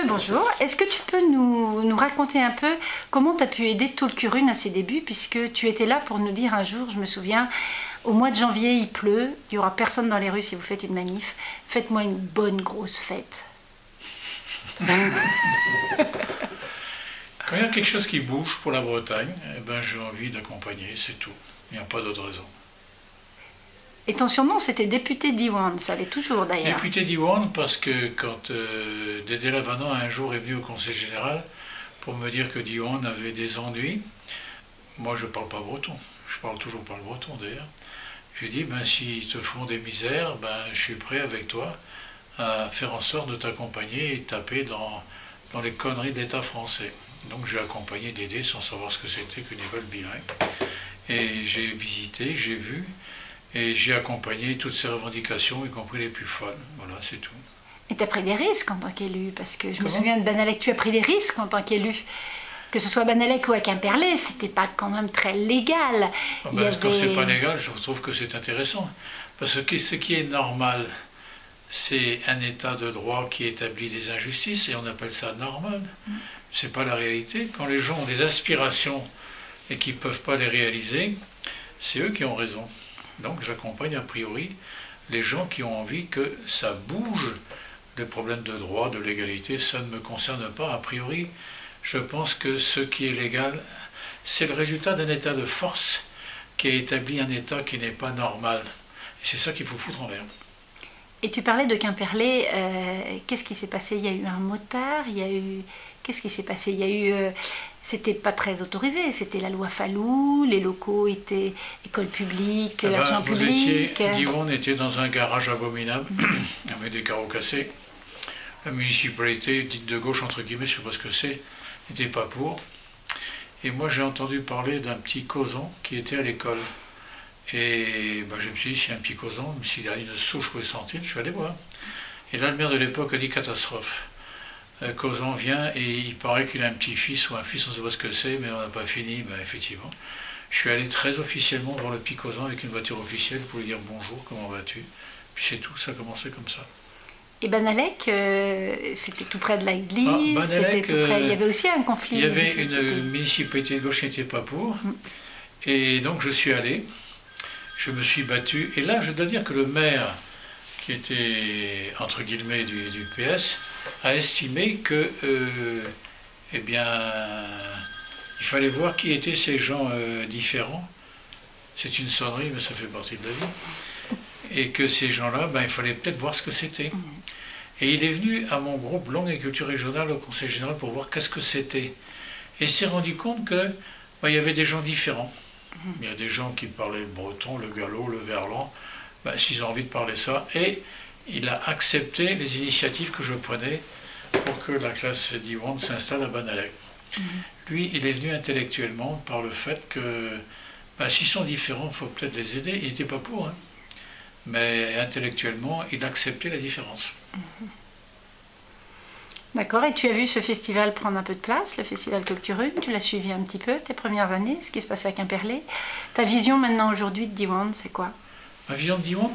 Bonjour, est-ce que tu peux nous raconter un peu comment tu as pu aider Tolkurun à ses débuts, puisque tu étais là pour nous dire un jour, je me souviens, au mois de janvier il pleut, il n'y aura personne dans les rues si vous faites une manif, faites-moi une bonne grosse fête. Quand il y a quelque chose qui bouge pour la Bretagne, eh ben, j'ai envie d'accompagner, c'est tout. Il n'y a pas d'autre raison. Et ton surnom c'était député Diwan, ça l'est toujours d'ailleurs. Député Diwan parce que quand Dédé Lavanant un jour est venu au Conseil général pour me dire que Diwan avait des ennuis, moi je ne parle pas breton, je parle toujours pas le breton d'ailleurs. Je lui ai dit, ben, s'ils te font des misères, ben, je suis prêt avec toi à faire en sorte de t'accompagner et taper dans les conneries de l'État français. Donc j'ai accompagné Dédé sans savoir ce que c'était qu'une école bilingue. Et j'ai visité, j'ai vu, et j'ai accompagné toutes ces revendications, y compris les plus folles. Voilà, c'est tout. Et tu as pris des risques en tant qu'élu, parce que je me Comment souviens de Banalec, tu as pris des risques en tant qu'élu. Que ce soit Banalec ou à Quimperlé, c'était pas quand même très légal. Ah ben, quand c'est pas légal, je trouve que c'est intéressant. Parce que ce qui est normal, c'est un état de droit qui établit des injustices, et on appelle ça normal. C'est pas la réalité. Quand les gens ont des aspirations et qu'ils ne peuvent pas les réaliser, c'est eux qui ont raison. Donc j'accompagne a priori les gens qui ont envie que ça bouge. Les problèmes de droit, de légalité, ça ne me concerne pas. A priori, je pense que ce qui est légal, c'est le résultat d'un état de force qui a établi un état qui n'est pas normal. Et c'est ça qu'il faut foutre en l'air. Et tu parlais de Quimperlé, qu'est-ce qui s'est passé? Il y a eu un motard, il y a eu... Qu'est-ce qui s'est passé? Il y a eu... c'était pas très autorisé, c'était la loi Fallou, les locaux étaient école publique, argent public... Diwan était dans un garage abominable, avec des carreaux cassés. La municipalité, dite de gauche, entre guillemets, je ne sais pas ce que c'est, n'était pas pour. Et moi, j'ai entendu parler d'un petit causon qui était à l'école. Et ben, je me suis dit, s'il y a un petit causon, s'il a une souche ou une sentine, je vais aller voir. Et là, le maire de l'époque a dit catastrophe. Causon vient et il paraît qu'il a un petit-fils ou un fils, on ne sait pas ce que c'est, mais on n'a pas fini, ben, effectivement. Je suis allé très officiellement voir le petit Causon avec une voiture officielle pour lui dire bonjour, comment vas-tu? Puis c'est tout, ça a commencé comme ça. Et Banalec, c'était tout près de l'église, Banalec, il y avait aussi un conflit. Il y avait une municipalité de gauche qui n'était pas pour, et donc je suis allé, je me suis battu, et là je dois dire que le maire, qui était entre guillemets du PS, a estimé que, eh bien, il fallait voir qui étaient ces gens différents. C'est une sonnerie, mais ça fait partie de la vie. Et que ces gens-là, ben, il fallait peut-être voir ce que c'était. Et il est venu à mon groupe Langue et Culture Régionale au Conseil Général pour voir qu'est-ce que c'était. Et il s'est rendu compte que ben, il y avait des gens différents. Il y a des gens qui parlaient le breton, le gallo, le verlan, ben, s'ils ont envie de parler ça. Et il a accepté les initiatives que je prenais pour que la classe Diwan s'installe à Banalec. Lui, il est venu intellectuellement par le fait que ben, s'ils sont différents, il faut peut-être les aider. Il n'était pas pour, hein. Mais intellectuellement, il acceptait la différence. D'accord, et tu as vu ce festival prendre un peu de place, le festival Tolkurun, tu l'as suivi un petit peu, tes premières années, ce qui se passait à Quimperlé. Ta vision maintenant aujourd'hui de Diwan, c'est quoi? Ma vision de Diwan?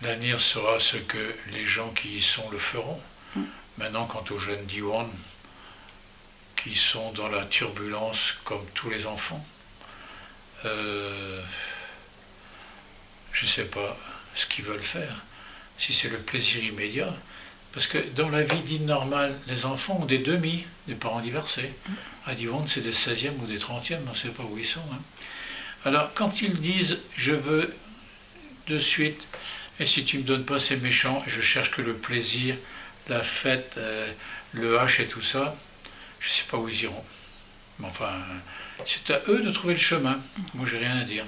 L'avenir sera ce que les gens qui y sont le feront. Maintenant, quant aux jeunes Diwan, qui sont dans la turbulence comme tous les enfants, je ne sais pas ce qu'ils veulent faire, si c'est le plaisir immédiat. Parce que dans la vie dite normale, les enfants ont des demi, des parents divorcés. À Diwan, c'est des 16e ou des 30e, on ne sait pas où ils sont. Hein. Alors, quand ils disent « je veux de suite, et si tu ne me donnes pas, c'est méchant, et je cherche que le plaisir, la fête, le H et tout ça », je ne sais pas où ils iront. Mais enfin, c'est à eux de trouver le chemin. Moi, j'ai rien à dire.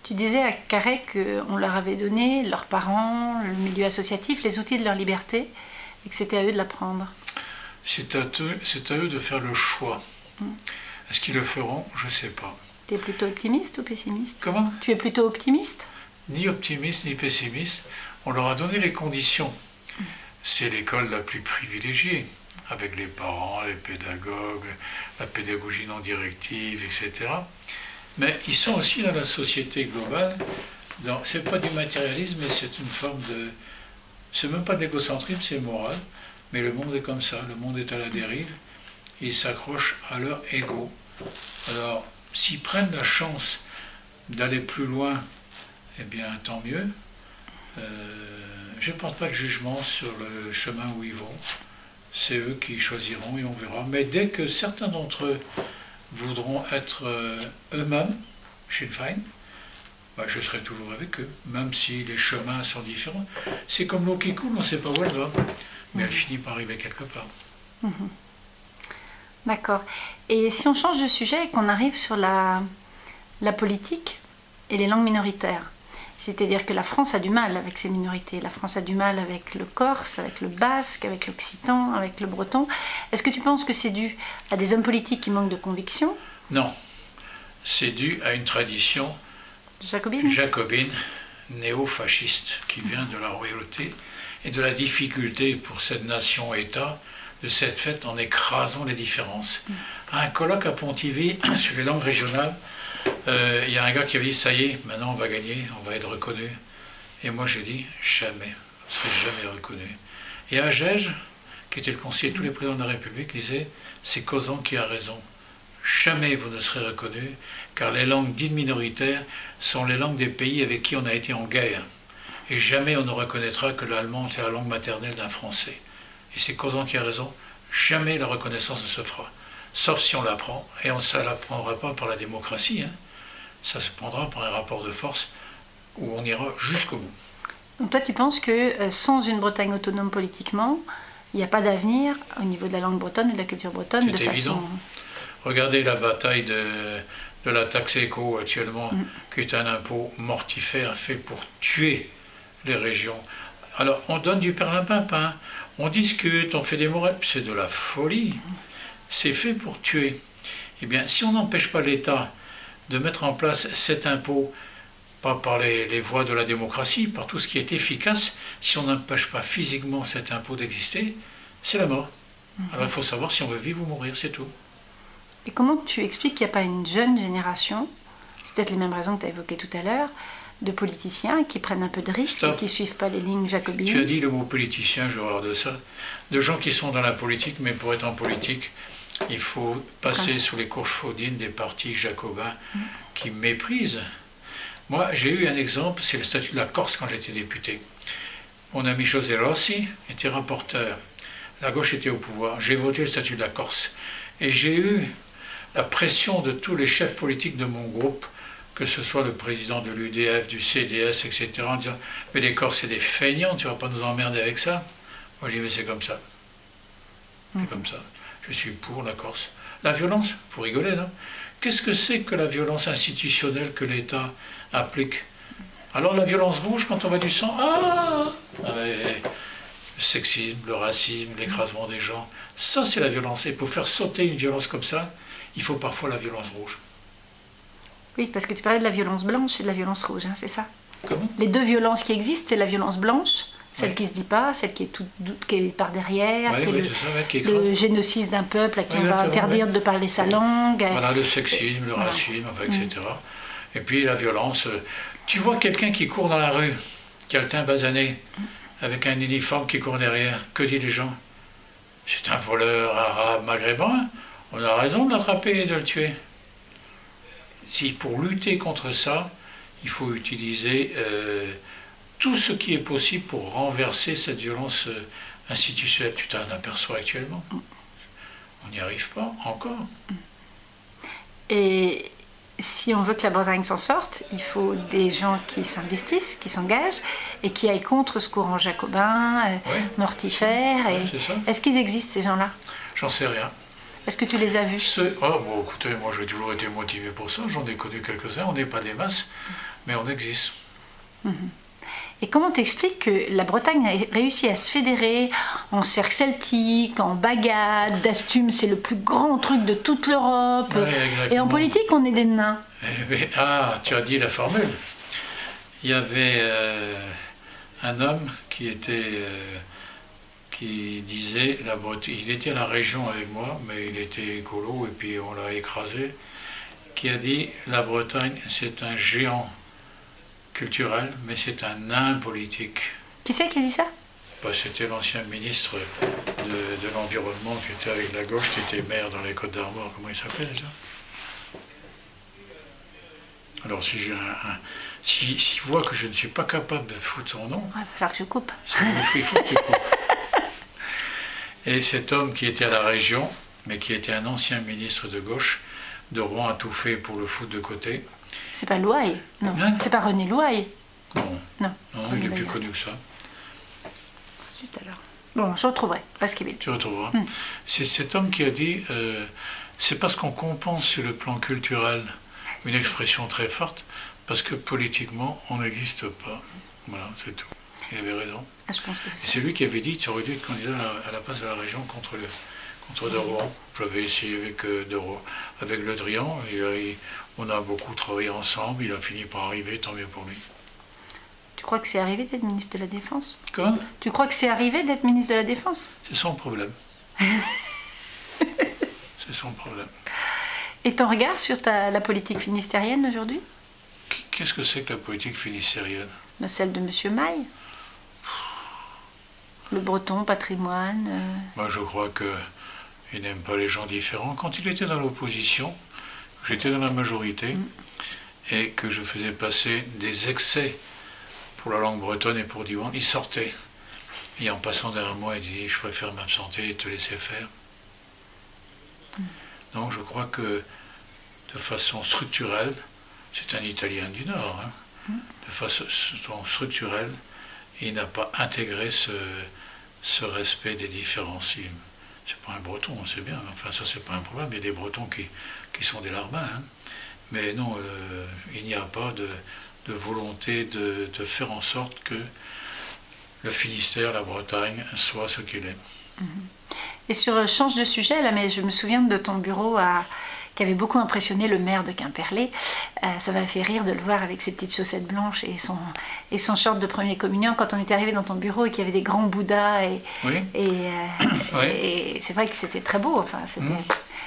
Tu disais à Carhaix qu'on leur avait donné, leurs parents, le milieu associatif, les outils de leur liberté, et que c'était à eux de l'apprendre. C'est à eux de faire le choix. Est-ce qu'ils le feront? Je ne sais pas. Tu es plutôt optimiste ou pessimiste? Comment? Tu es plutôt optimiste? Ni optimiste, ni pessimiste. On leur a donné les conditions. C'est l'école la plus privilégiée, avec les parents, les pédagogues, la pédagogie non directive, etc. Mais ils sont aussi dans la société globale Donc, c'est pas du matérialisme, mais c'est une forme de... C'est même pas de l'égocentrisme, c'est moral. Mais le monde est comme ça, le monde est à la dérive. Ils s'accrochent à leur ego. Alors, s'ils prennent la chance d'aller plus loin, eh bien, tant mieux. Je ne porte pas de jugement sur le chemin où ils vont. C'est eux qui choisiront et on verra. Mais dès que certains d'entre eux voudront être eux-mêmes, Sinn Féin, bah, je serai toujours avec eux, même si les chemins sont différents. C'est comme l'eau qui coule, on ne sait pas où elle va, mais elle finit par arriver quelque part. D'accord. Et si on change de sujet et qu'on arrive sur la politique et les langues minoritaires, c'est-à-dire que la France a du mal avec ces minorités. La France a du mal avec le corse, avec le basque, avec l'occitan, avec le breton. Est-ce que tu penses que c'est dû à des hommes politiques qui manquent de conviction? Non. C'est dû à une tradition jacobine, néo-fasciste, qui vient de la royauté et de la difficulté pour cette nation-État de s'être faite en écrasant les différences. À un colloque à Pontivy sur les langues régionales, il y a un gars qui avait dit, ça y est, maintenant on va gagner, on va être reconnu. Et moi j'ai dit, jamais, on ne serait jamais reconnu. Et Agege, qui était le conseiller de tous les présidents de la République, disait, c'est Causan qui a raison. Jamais vous ne serez reconnu, car les langues dites minoritaires sont les langues des pays avec qui on a été en guerre. Et jamais on ne reconnaîtra que l'allemand est la langue maternelle d'un Français. Et c'est Causan qui a raison, jamais la reconnaissance ne se fera. Sauf si on l'apprend, et on ne l'apprendra pas par la démocratie, hein. Ça se prendra par un rapport de force où on ira jusqu'au bout. Donc toi tu penses que sans une Bretagne autonome politiquement, il n'y a pas d'avenir au niveau de la langue bretonne et de la culture bretonne? C'est évident. Regardez la bataille de la taxe éco actuellement, qui est un impôt mortifère fait pour tuer les régions. Alors on donne du perlimpinpin, on discute, on fait des morales, c'est de la folie. C'est fait pour tuer. Eh bien, si on n'empêche pas l'État de mettre en place cet impôt, pas par les voies de la démocratie, par tout ce qui est efficace, si on n'empêche pas physiquement cet impôt d'exister, c'est la mort. Alors il faut savoir si on veut vivre ou mourir, c'est tout. Et comment tu expliques qu'il n'y a pas une jeune génération, c'est peut-être les mêmes raisons que tu as évoquées tout à l'heure, de politiciens qui prennent un peu de risque et qui ne suivent pas les lignes jacobines? Tu as dit le mot politicien, j'ai horreur de ça. De gens qui sont dans la politique, mais pour être en politique, il faut passer sous les courchefaudines des partis jacobins qui méprisent. Moi, j'ai eu un exemple, c'est le statut de la Corse quand j'étais député. Mon ami José Rossi était rapporteur. La gauche était au pouvoir. J'ai voté le statut de la Corse. Et j'ai eu la pression de tous les chefs politiques de mon groupe, que ce soit le président de l'UDF, du CDS, etc., en disant « Mais les Corses, c'est des feignants, tu ne vas pas nous emmerder avec ça ?» Moi, je dis « Mais c'est comme ça. C'est comme ça. Je suis pour la Corse. » La violence, vous rigolez, non? Qu'est-ce que c'est que la violence institutionnelle que l'État applique? Alors la violence rouge, quand on voit du sang, le sexisme, le racisme, l'écrasement des gens, ça c'est la violence. Et pour faire sauter une violence comme ça, il faut parfois la violence rouge. Oui, parce que tu parlais de la violence blanche et de la violence rouge, hein, c'est ça? Comment? Les deux violences qui existent, c'est la violence blanche, celle qui ne se dit pas, celle qui est par derrière, qui est le génocide d'un peuple à qui on va interdire de parler sa langue. Voilà, le sexisme, le racisme, etc. Et puis la violence. Tu vois quelqu'un qui court dans la rue, qui a le teint basané, avec un uniforme qui court derrière, que disent les gens? C'est un voleur arabe maghrébin, on a raison de l'attraper et de le tuer. Si pour lutter contre ça, il faut utiliser tout ce qui est possible pour renverser cette violence institutionnelle. Tu t'en aperçois actuellement. On n'y arrive pas encore. Et si on veut que la Bretagne s'en sorte, il faut des gens qui s'investissent, qui s'engagent et qui aillent contre ce courant jacobin, mortifère. Est-ce qu'ils existent, ces gens-là? J'en sais rien. Est-ce que tu les as vus? Bon, écoutez, moi j'ai toujours été motivé pour ça, j'en ai connu quelques-uns, on n'est pas des masses, mais on existe. Et comment t'expliques que la Bretagne a réussi à se fédérer en cercle celtique, en bagade, d'Astume, c'est le plus grand truc de toute l'Europe, et en politique on est des nains? Tu as dit la formule. Il y avait un homme qui disait, il était à la région avec moi, mais il était écolo et puis on l'a écrasé, qui a dit la Bretagne c'est un géant culturel, mais c'est un nain politique. Qui c'est qui a dit ça? Bah, c'était l'ancien ministre de l'Environnement qui était avec la gauche, qui était maire dans les Côtes-d'Armor. Comment il s'appelait déjà? Alors si s'il voit que je ne suis pas capable de foutre son nom, Il va falloir que je coupe. il faut que tu coupes. Et cet homme qui était à la région, mais qui était un ancien ministre de gauche, de Rouen, a tout fait pour le foutre de côté. C'est pas Louaille? Non. Hein? C'est pas René Louaille? Non, Non. non, il est plus connu que ça. Zut alors. Bon, je retrouverai, parce qu'il est. Tu retrouveras. C'est cet homme qui a dit c'est parce qu'on compense sur le plan culturel une expression très forte, parce que politiquement, on n'existe pas. Voilà, c'est tout. Il avait raison. Ah, je pense que Et c'est lui qui avait dit tu aurais dû être candidat à la place de la région contre De Rohan. J'avais essayé avec avec Le Drian, et on a beaucoup travaillé ensemble, il a fini par arriver, tant mieux pour lui. Tu crois que c'est arrivé d'être ministre de la Défense? Quoi? Tu crois que c'est arrivé d'être ministre de la Défense? C'est son problème. C'est son problème. Et ton regard sur la politique finistérienne aujourd'hui? Qu'est-ce que c'est que la politique finistérienne? Celle de M. Maille. Le breton, patrimoine. Moi, je crois qu'il n'aime pas les gens différents. Quand il était dans l'opposition, j'étais dans la majorité, et que je faisais passer des excès pour la langue bretonne et pour Diwan, il sortait. Et en passant derrière moi, il dit je préfère m'absenter et te laisser faire. Donc je crois que de façon structurelle, c'est un Italien du Nord, hein, de façon structurelle, il n'a pas intégré ce respect des différences. C'est pas un breton, c'est bien, enfin ça c'est pas un problème, il y a des bretons qui sont des larbins, hein. Mais non, il n'y a pas de volonté de faire en sorte que le Finistère, la Bretagne, soit ce qu'il est. Et sur change de sujet, là, mais je me souviens de ton bureau qui avait beaucoup impressionné le maire de Quimperlé. Ça m'a fait rire de le voir avec ses petites chaussettes blanches et son short de premier communion quand on était arrivé dans ton bureau et qu'il y avait des grands bouddhas. Oui. Et c'est vrai que c'était très beau, enfin, c'était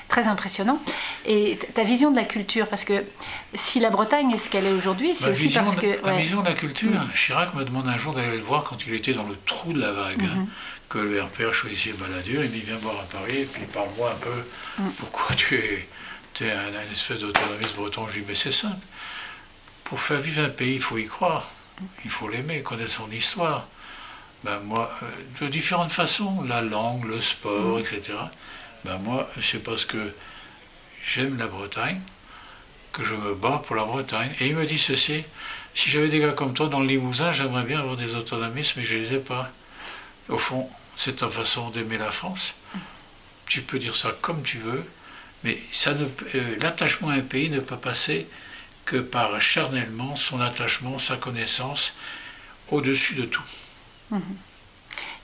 très impressionnant. Et ta vision de la culture, parce que si la Bretagne est ce qu'elle est aujourd'hui, c'est aussi parce que... Ma vision de la culture, Chirac me demande un jour d'aller le voir quand il était dans le trou de la vague, hein, que le RPR choisissait Balladur, il me dit viens voir à Paris, et puis parle-moi un peu, pourquoi tu es un espèce d'autonomiste breton. Je dis mais c'est simple, pour faire vivre un pays, il faut y croire, il faut l'aimer, connaître son histoire. Ben moi, de différentes façons, la langue, le sport, etc. Ben moi, c'est parce que j'aime la Bretagne que je me bats pour la Bretagne. Et il me dit ceci, si j'avais des gars comme toi dans le Limousin, j'aimerais bien avoir des autonomistes, mais je ne les ai pas. Au fond, c'est ta façon d'aimer la France. Tu peux dire ça comme tu veux, mais l'attachement à un pays ne peut passer que par charnellement son attachement, sa connaissance, au-dessus de tout.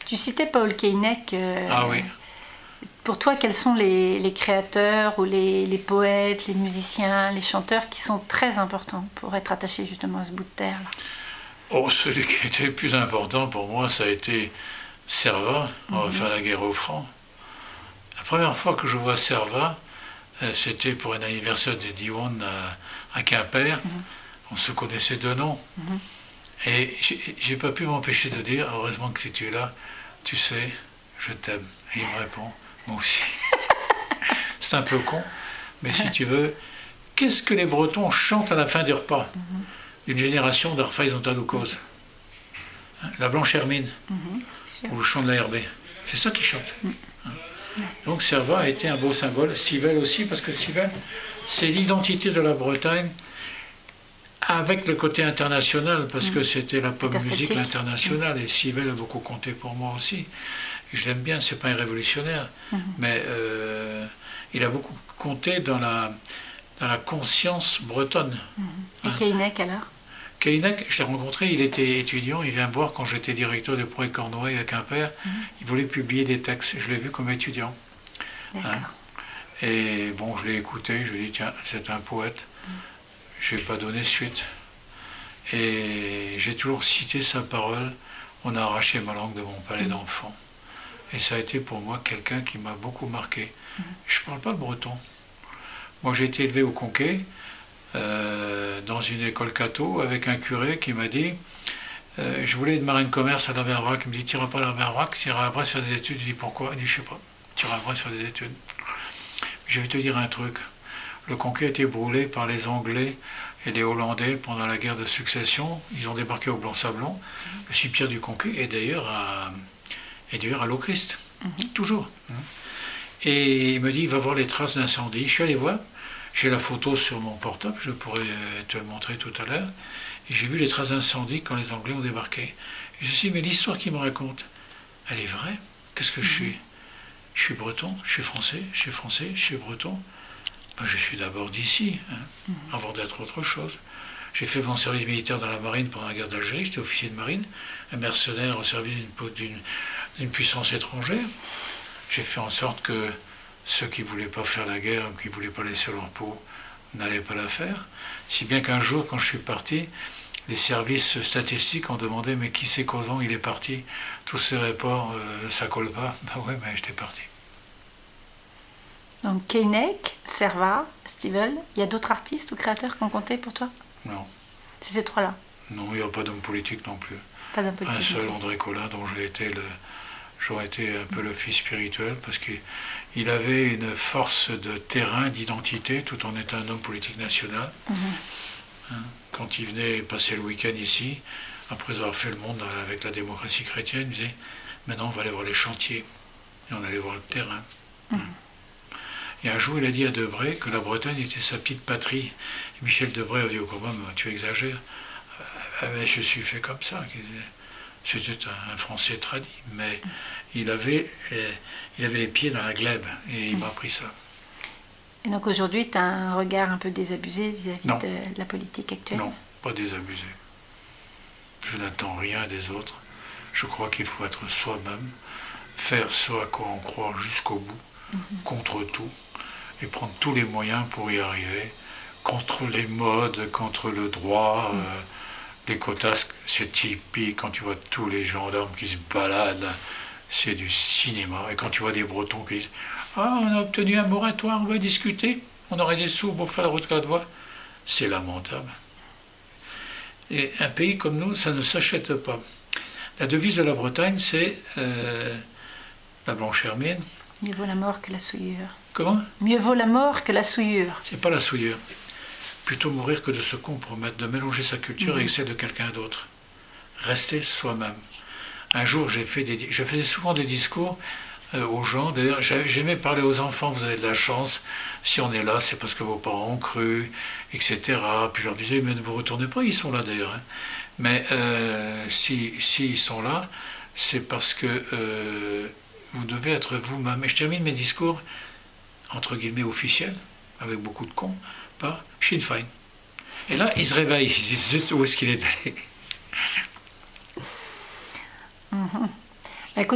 Tu citais Paul Keinec. Ah oui. Pour toi, quels sont les créateurs ou les poètes, les musiciens, les chanteurs qui sont très importants pour être attachés justement à ce bout de terre là? Oh, celui qui était le plus important pour moi, ça a été Servat. On va faire la guerre aux Francs. La première fois que je vois Servat, c'était pour un anniversaire de Diwan à Quimper. On se connaissait de nom. Et j'ai pas pu m'empêcher de dire, heureusement que si tu es là, tu sais, je t'aime. Et il me répond, moi aussi. C'est un peu con, mais si tu veux, qu'est-ce que les Bretons chantent à la fin du repas d'une génération de Rfaïs-Antanoukos? La Blanche Hermine, ou le chant de la Herbée. C'est ça qu'ils chantent. Donc Servat a été un beau symbole. Civelle aussi, parce que Civelle, c'est l'identité de la Bretagne avec le côté international, parce que c'était la pop musique internationale, et Civelle a beaucoup compté pour moi aussi. Et je l'aime bien, c'est pas un révolutionnaire, mais il a beaucoup compté dans la conscience bretonne. Et Keinec alors? Keinec, je l'ai rencontré, il était étudiant, il vient me voir quand j'étais directeur de Pro et Cornouailles à Quimper, il voulait publier des textes, je l'ai vu comme étudiant. Et bon, je l'ai écouté, je lui ai dit, tiens, c'est un poète. Je n'ai pas donné suite. Et j'ai toujours cité sa parole, on a arraché ma langue de mon palais d'enfant. Et ça a été pour moi quelqu'un qui m'a beaucoup marqué. Je ne parle pas le breton. Moi j'ai été élevé au Conquet, dans une école catho avec un curé qui m'a dit je voulais être marin de commerce à l'Aberbrac. Il me dit tu n'iras pas à l'Aberbrac, tu iras à Brest faire des études. Je dis pourquoi? Il dit je sais pas, tu iras à Brest faire des études. Je vais te dire un truc. Le Conquet a été brûlé par les Anglais et les Hollandais pendant la guerre de succession. Ils ont débarqué au Blanc-Sablon. Le cimetière du Conquet est d'ailleurs à l'Eau-Christ, toujours. Et il me dit, va voir les traces d'incendie. Je suis allé voir, j'ai la photo sur mon portable, je pourrais te le montrer tout à l'heure. Et j'ai vu les traces d'incendie quand les Anglais ont débarqué. Et je me suis dit, mais l'histoire qu'il me raconte, elle est vraie. Qu'est-ce que je suis? Je suis breton, je suis français, je suis breton. Ben, je suis d'abord d'ici, avant d'être autre chose. J'ai fait mon service militaire dans la marine pendant la guerre d'Algérie, j'étais officier de marine, un mercenaire au service d'une puissance étrangère. J'ai fait en sorte que ceux qui ne voulaient pas faire la guerre, qui ne voulaient pas laisser leur peau, n'allaient pas la faire. Si bien qu'un jour, quand je suis parti, les services statistiques ont demandé mais qui c'est causant, il est parti. Tous ces rapports, ça colle pas. Ben ouais, mais j'étais parti. Donc Keinec, Servat, Stivell, il y a d'autres artistes ou créateurs qui ont compté pour toi? Non. C'est ces trois-là? Non, il n'y a pas d'homme politique non plus. Pas d'homme politique. Un seul, André Colin, dont j'aurais été un peu le fils spirituel, parce qu'il avait une force de terrain, d'identité, tout en étant un homme politique national. Quand il venait passer le week-end ici, après avoir fait le monde avec la démocratie chrétienne, il disait, maintenant on va aller voir les chantiers, et on allait voir le terrain. Et un jour, il a dit à Debray que la Bretagne était sa petite patrie. Et Michel Debray a dit, oh, quand même, tu exagères. Mais je suis fait comme ça. C'était un Français tradit. Mais il avait les pieds dans la glèbe. Et il m'a appris ça. Et donc aujourd'hui, tu as un regard un peu désabusé vis-à-vis de la politique actuelle? Non, pas désabusé. Je n'attends rien des autres. Je crois qu'il faut être soi-même, faire ce à quoi on croit jusqu'au bout, contre tout, et prendre tous les moyens pour y arriver, contre les modes, contre le droit, les quotas, c'est typique, quand tu vois tous les gendarmes qui se baladent, c'est du cinéma, et quand tu vois des Bretons qui disent « Ah, on a obtenu un moratoire, on va discuter, on aurait des sous pour faire la route 4 voies », c'est lamentable. Et un pays comme nous, ça ne s'achète pas. La devise de la Bretagne, c'est la blanche hermine. Mieux vaut la mort que la souillure. Comment? Mieux vaut la mort que la souillure. C'est pas la souillure. Plutôt mourir que de se compromettre, de mélanger sa culture avec celle de quelqu'un d'autre. Rester soi-même. Un jour, je faisais souvent des discours aux gens. D'ailleurs, j'aimais parler aux enfants. Vous avez de la chance. Si on est là, c'est parce que vos parents ont cru, etc. Puis je leur disais, mais ne vous retournez pas. Ils sont là d'ailleurs. Hein. Mais si ils sont là, c'est parce que vous devez être vous-même. Et je termine mes discours, entre guillemets, officiels, avec beaucoup de cons, par Sinn Féin. Et là, ils se réveillent, ils se disent, zut, où est-ce qu'il est allé? Écoute,